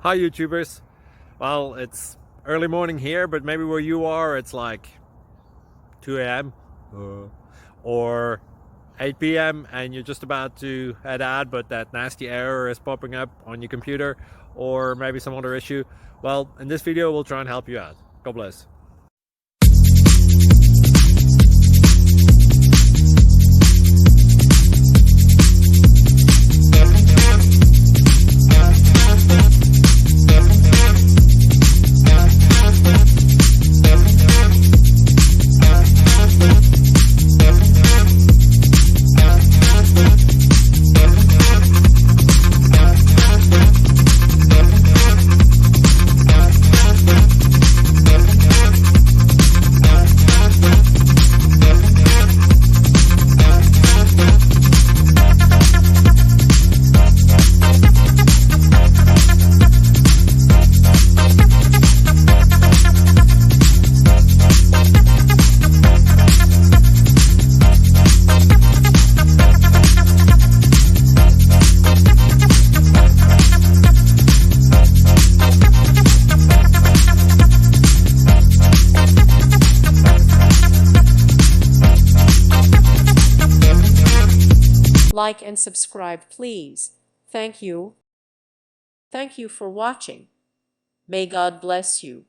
Hi YouTubers. Well, it's early morning here, but maybe where you are it's like 2 a.m. or 8 p.m. and you're just about to head out, but that nasty error is popping up on your computer, or maybe some other issue. Well, in this video we'll try and help you out. God bless. Like and subscribe, please. Thank you. Thank you for watching. May God bless you.